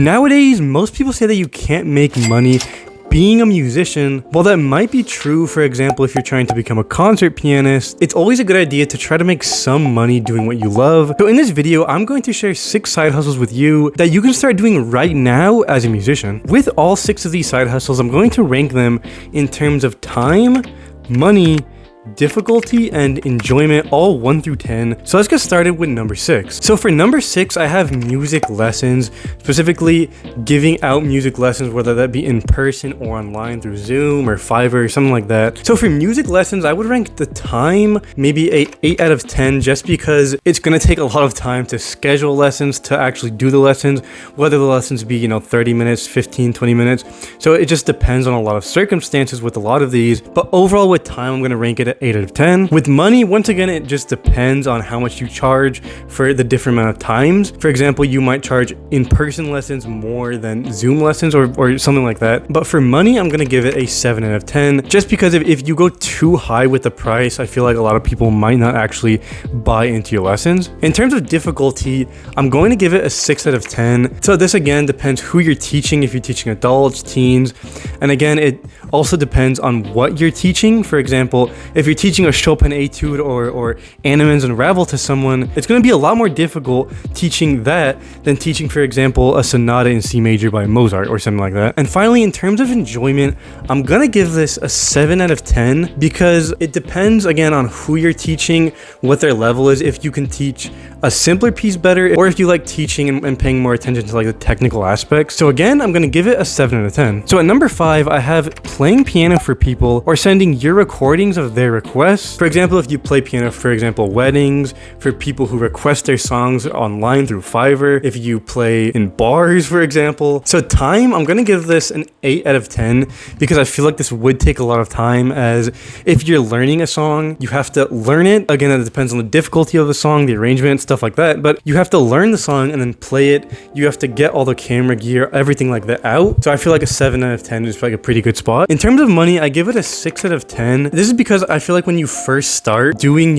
Nowadays, most people say that you can't make money being a musician. While that might be true, for example, if you're trying to become a concert pianist, it's always a good idea to try to make some money doing what you love. So in this video, I'm going to share 6 side hustles with you that you can start doing right now as a musician. With all 6 of these side hustles, I'm going to rank them in terms of time, money, difficulty, and enjoyment, all 1 through 10. So let's get started with number 6. So for number 6, I have music lessons, specifically giving out music lessons, whether that be in person or online through Zoom or Fiverr or something like that. So for music lessons, I would rank the time maybe 8 out of 10, just because it's going to take a lot of time to schedule lessons, to actually do the lessons, whether the lessons be, 30 minutes, 15, 20 minutes. So it just depends on a lot of circumstances with a lot of these, but overall with time, I'm going to rank it at 8 out of 10. With money, once again, it just depends on how much you charge for the different amount of times. For example, you might charge in-person lessons more than Zoom lessons or something like that. But for money, I'm going to give it a 7 out of 10, just because if you go too high with the price, I feel like a lot of people might not actually buy into your lessons. In terms of difficulty, I'm going to give it a 6 out of 10. So this again depends who you're teaching, if you're teaching adults, teens, and again, it also depends on what you're teaching. For example, if you're teaching a Chopin etude or Animens Unravel to someone, it's going to be a lot more difficult teaching that than teaching, for example, a sonata in C major by Mozart or something like that. And finally, in terms of enjoyment, I'm going to give this a 7 out of 10, because it depends again on who you're teaching, what their level is, if you can teach a simpler piece better, or if you like teaching and paying more attention to like the technical aspects. So again, I'm going to give it a 7 out of 10. So at number 5, I have playing piano for people or sending your recordings of their requests. For example, if you play piano, for example, weddings, for people who request their songs online through Fiverr, if you play in bars, for example. So time, I'm going to give this an 8 out of 10, because I feel like this would take a lot of time, as if you're learning a song, you have to learn it. Again, it depends on the difficulty of the song, the arrangement, stuff like that, but you have to learn the song and then play it. You have to get all the camera gear, everything like that out. So I feel like a 7 out of 10 is like a pretty good spot. In terms of money, I give it a 6 out of 10. This is because I feel like when you first start doing,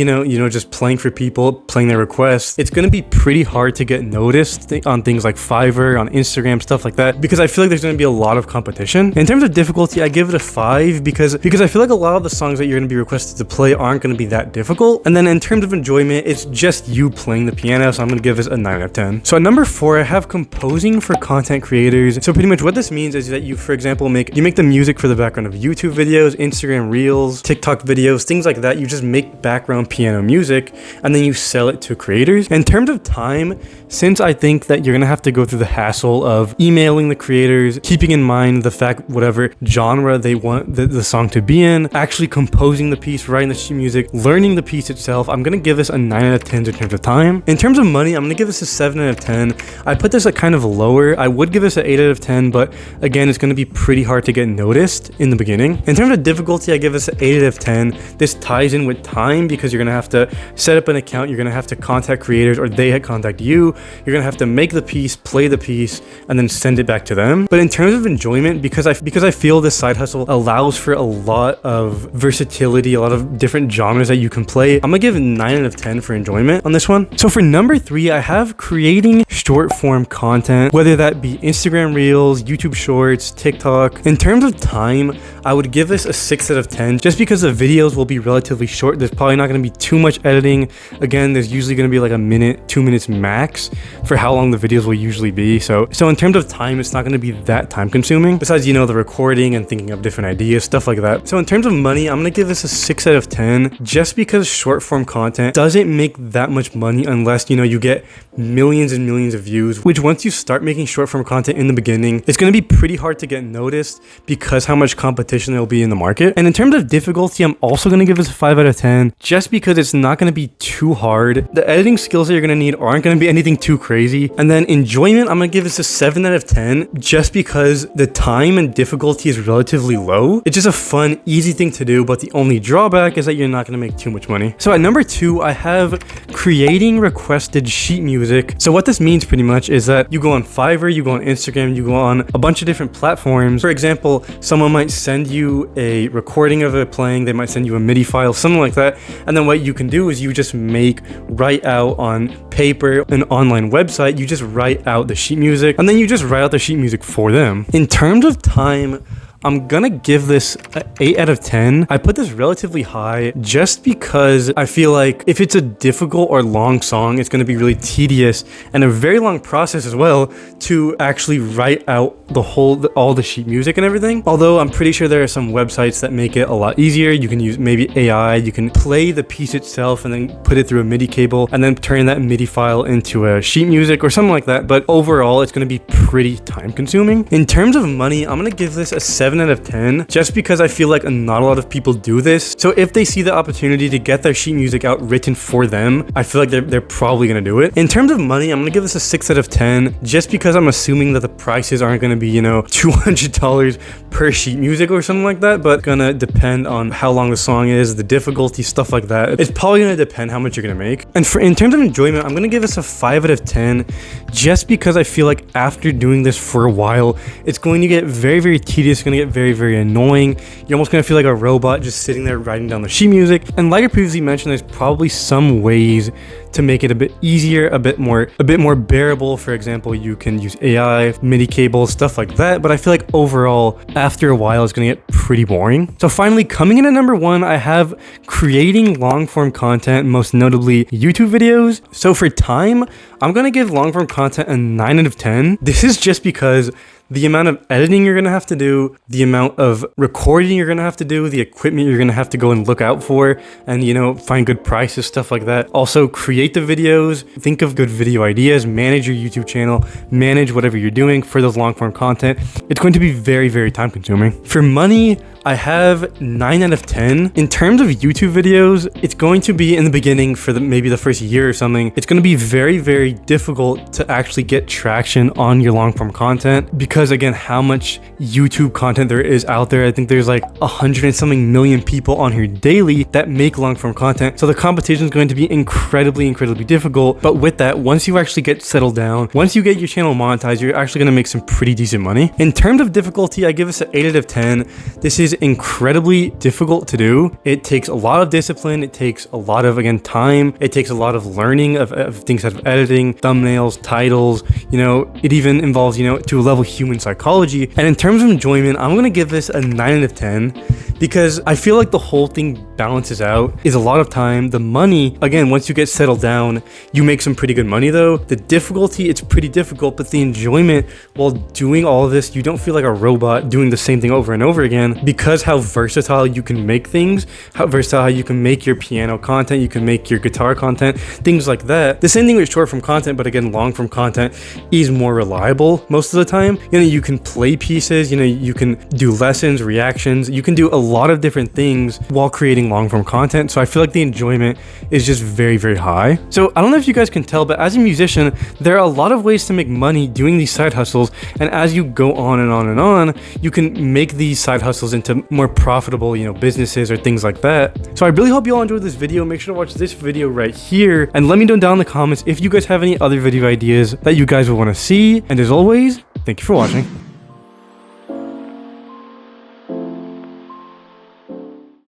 just playing for people, playing their requests, it's going to be pretty hard to get noticed on things like Fiverr, on Instagram, stuff like that, because I feel like there's going to be a lot of competition. In terms of difficulty, I give it a 5, because I feel like a lot of the songs that you're going to be requested to play aren't going to be that difficult. And then in terms of enjoyment, it's just you playing the piano, so I'm going to give this a 9 out of 10. So at number 4, I have composing for content creators. So pretty much what this means is that you, for example, make the music for the background of YouTube videos, Instagram Reels, TikTok videos, things like that. You just make background piano music and then you sell it to creators. In terms of time, since I think that you're going to have to go through the hassle of emailing the creators, keeping in mind the fact whatever genre they want the song to be in, actually composing the piece, writing the sheet music, learning the piece itself, I'm going to give this a 9 out of 10 in terms of time. In terms of money, I'm going to give this a 7 out of 10. I put this at kind of lower. I would give this an 8 out of 10, but again, it's going to be pretty hard to get noticed in the beginning. In terms of difficulty, I give this an 8 out of 10. This ties in with time, because you're going to have to set up an account, you're going to have to contact creators, or they contact you. You're going to have to make the piece, play the piece, and then send it back to them. But in terms of enjoyment, because I feel this side hustle allows for a lot of versatility, a lot of different genres that you can play, I'm going to give it 9 out of 10 for enjoyment on this one. So for number 3, I have creating short form content, whether that be Instagram Reels, YouTube Shorts, TikTok. In terms of time, I would give this a 6 out of 10, just because the videos will be relatively short. There's probably not going to be too much editing. Again, there's usually going to be like a minute, 2 minutes max for how long the videos will usually be. So in terms of time, it's not going to be that time consuming, besides, the recording and thinking of different ideas, stuff like that. So in terms of money, I'm going to give this a 6 out of 10, just because short form content doesn't make that much money unless, you get millions and millions of views, which once you start making short form content in the beginning, it's going to be pretty hard to get noticed because how much competition there will be in the market. And in terms of difficulty, I'm also going to give this a 5 out of 10, just because it's not going to be too hard. The editing skills that you're going to need aren't going to be anything too crazy. And then enjoyment, I'm going to give this a 7 out of 10, just because the time and difficulty is relatively low. It's just a fun, easy thing to do, but the only drawback is that you're not going to make too much money. So at number 2, I have creating requested sheet music music. So what this means pretty much is that you go on Fiverr, you go on Instagram, you go on a bunch of different platforms. For example, someone might send you a recording of it playing, they might send you a MIDI file, something like that. And then what you can do is you just write out on paper, an online website, you just write out the sheet music, and then you just write out the sheet music for them. In terms of time, I'm gonna give this an 8 out of 10. I put this relatively high just because I feel like if it's a difficult or long song, it's gonna be really tedious and a very long process as well to actually write out all the sheet music and everything. Although I'm pretty sure there are some websites that make it a lot easier. You can use maybe AI, you can play the piece itself and then put it through a MIDI cable and then turn that MIDI file into a sheet music or something like that. But overall, it's gonna be pretty time consuming. In terms of money, I'm gonna give this a 7 out of 10 just because I feel like not a lot of people do this. So if they see the opportunity to get their sheet music out written for them, I feel like they're probably gonna do it. In terms of money, I'm gonna give this a 6 out of 10 just because I'm assuming that the prices aren't gonna be, you know, $200 per sheet music or something like that, but gonna depend on how long the song is, the difficulty, stuff like that. It's probably gonna depend how much you're gonna make. And in terms of enjoyment, I'm gonna give this a 5 out of 10 just because I feel like after doing this for a while, it's going to get very, very tedious, it's gonna get very, very annoying. You're almost gonna feel like a robot just sitting there writing down the sheet music. And like I previously mentioned, there's probably some ways to make it a bit easier, a bit more bearable. For example, you can use AI, MIDI cables, stuff like that. But I feel like overall, after a while, it's gonna get pretty boring. So finally, coming in at number 1, I have creating long form content, most notably YouTube videos. So for time, I'm gonna give long form content a 9 out of 10. This is just because the amount of editing you're gonna have to do, the amount of recording you're gonna have to do, the equipment you're gonna have to go and look out for and, you know, find good prices, stuff like that. Also create the videos, think of good video ideas, manage your YouTube channel, manage whatever you're doing for those long form content. It's going to be very, very time consuming. For money, I have 9 out of 10. In terms of YouTube videos, it's going to be in the beginning for maybe the first year or something. It's going to be very, very difficult to actually get traction on your long form content because again, how much YouTube content there is out there. I think there's like 100 and something million people on here daily that make long form content. So the competition is going to be incredibly, incredibly difficult. But with that, once you actually get settled down, once you get your channel monetized, you're actually going to make some pretty decent money. In terms of difficulty, I give this an 8 out of 10. This is incredibly difficult to do. It takes a lot of discipline. It takes a lot of, again, time. It takes a lot of learning of things such as editing, thumbnails, titles, you know, it even involves, you know, to a level human psychology. And in terms of enjoyment, I'm going to give this a 9 out of 10 because I feel like the whole thing balances out. Is a lot of time. The money, again, once you get settled down, you make some pretty good money though. The difficulty, it's pretty difficult, but the enjoyment while doing all of this, you don't feel like a robot doing the same thing over and over again because how versatile you can make things, how versatile you can make your piano content, you can make your guitar content, things like that. The same thing with short form content, but again, long form content is more reliable most of the time. You know, you can play pieces, you know, you can do lessons, reactions, you can do a lot of different things while creating long form content. So I feel like the enjoyment is just very, very high. So I don't know if you guys can tell, but as a musician, there are a lot of ways to make money doing these side hustles. And as you go on and on and on, you can make these side hustles into more profitable, you know, businesses or things like that. So I really hope you all enjoyed this video. Make sure to watch this video right here and let me know down in the comments if you guys have any other video ideas that you guys would want to see. And as always, thank you for watching.